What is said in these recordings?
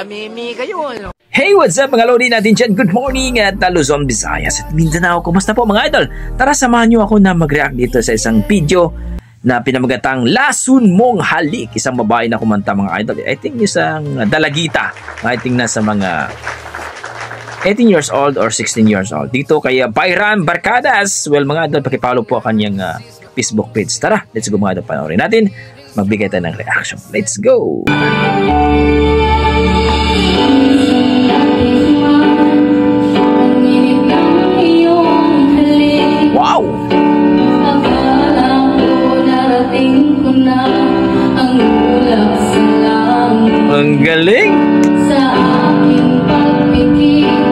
Namimi kayo, ano? Hey, what's up mga lodi natin dyan? Good morning at Luzon, Visayas at Mindanao. Kumusta po mga idol? Tara, samahan nyo ako na mag-react dito sa isang video na pinamagatang Lason Mong Halik. Isang babae na kumanta mga idol. I think isang dalagita. I think nasa mga 18 years old or 16 years old. Dito kay Byron Barcadas. Well mga idol, pakipollow po kanyang Facebook page. Tara, let's go mga idol, panoorin natin. Magbigay tayo ng reaction. Let's go! Wow! Ang galing! Sa aking pagpikit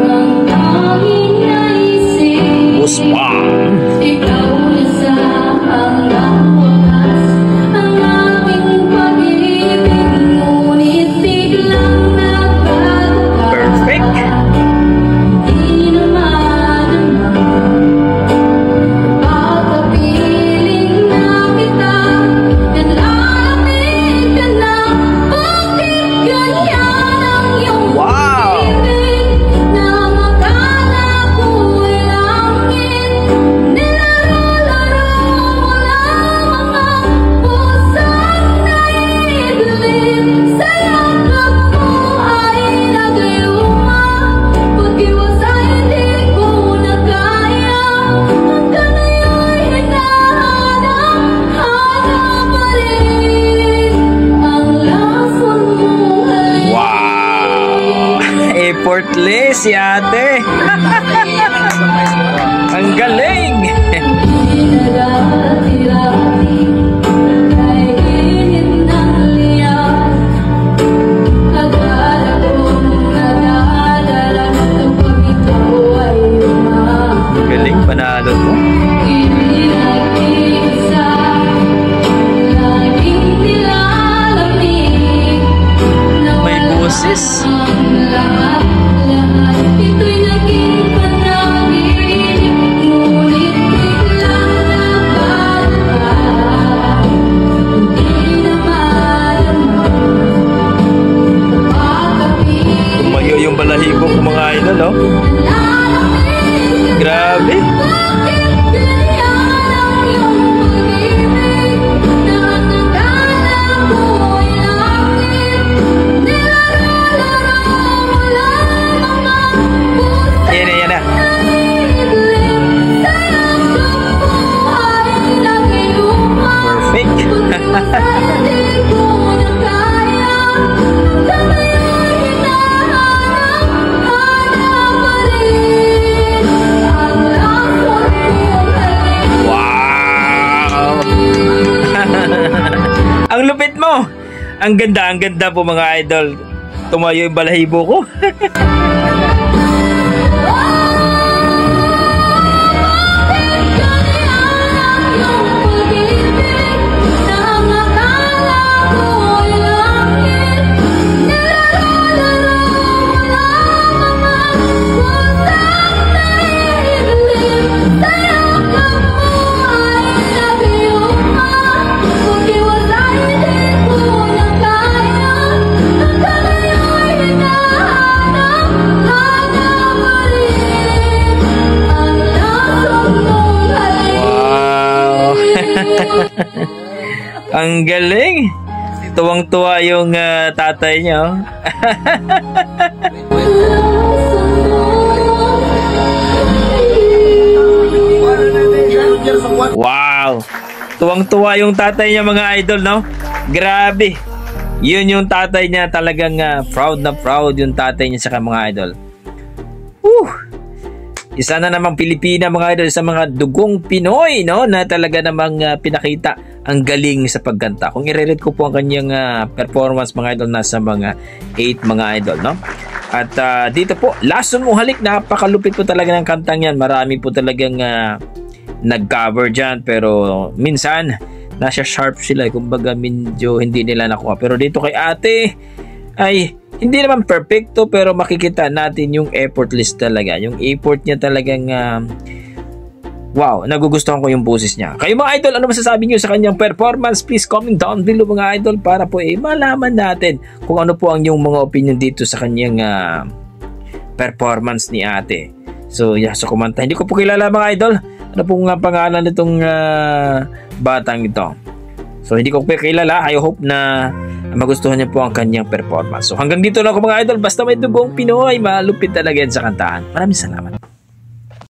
ng tanging naisip, Puspa! ikaw na sa hanggang wakas ang aking pag-ibig, ngunit biglang nagbago ka. Perfect! Di naman pagkapiling na kita, nalalamig ka na. Bakit ganyan ang iyong Wow! pag-ibig? Nang akala ko'y langit, nilalaro mo na mga pusang naidilim. Sa yakap mo ay nagayuma, pag-iwas ay di ko na kaya. Hanggang ngayon'y hinahanap pa rin ang lason mong halik. Wow! Effortless si ate! Ang galing! Pinagati-rati kay init ng liyak, akala kong nadadala kapag ito ay Ang galing, panalo mo. Iisa, laging nilalamig na May boses. lahat, ito'y naging panaginip, ngunit biglang nagbago ka. Hindi na malamang pagkapiling. Tumayo yung balahibo ko mga idol, oh. Grabe! Bakit ganyan ang iyong pag-ibig? Nang akala ko'y langit, nilalaro mo lang mga pusang Yan na, yan na. naidilim. Sa yakap mo ay nagayuma, Perfect! pag-iwas ay di ko na kaya. Hanggang ngayon'y hinahanap pa rin ang lason mong halik. Wow! Ang lupit mo! Ang ganda po mga idol. Tumayo yung balahibo ko. Wow! Ang galing! Tuwang-tuwa yung tatay niya, oh. Wow! Tuwang-tuwa yung tatay niya mga idol, no? Grabe! Yun yung tatay niya, talagang proud na proud yung tatay niya sa mga idol. Woo! Isa na namang Pilipina mga idol, sa mga dugong Pinoy, no? Na talaga namang pinakita ang galing sa pagkanta. Kung i-rate ko po ang kanyang performance mga idol, nasa mga 8 mga idol, no? At dito po, Lason Mong Halik, napakalupit po talaga ng kantang yan. Marami po talagang nag-cover dyan, pero minsan nasa sharp sila, kumbaga medyo hindi nila nakuha. Pero dito kay ate ay hindi naman perfecto, pero makikita natin yung effortless talaga. Yung effort niya talagang wow, nagugustuhan ko yung boses niya. Kayo mga idol, ano masasabi niyo sa kanyang performance? Please comment down below mga idol para po malaman natin kung ano po ang yung mga opinion dito sa kanyang performance ni ate. So yeah, so kumanta. Hindi ko po kilala mga idol. Ano pong pangalan nitong batang ito? So hindi ko po kilala. I hope na magustuhan niyo po ang kanyang performance. So hanggang dito lang ako mga idol. Basta may dugong Pinoy, malupit talaga yan sa kantahan. Maraming salamat.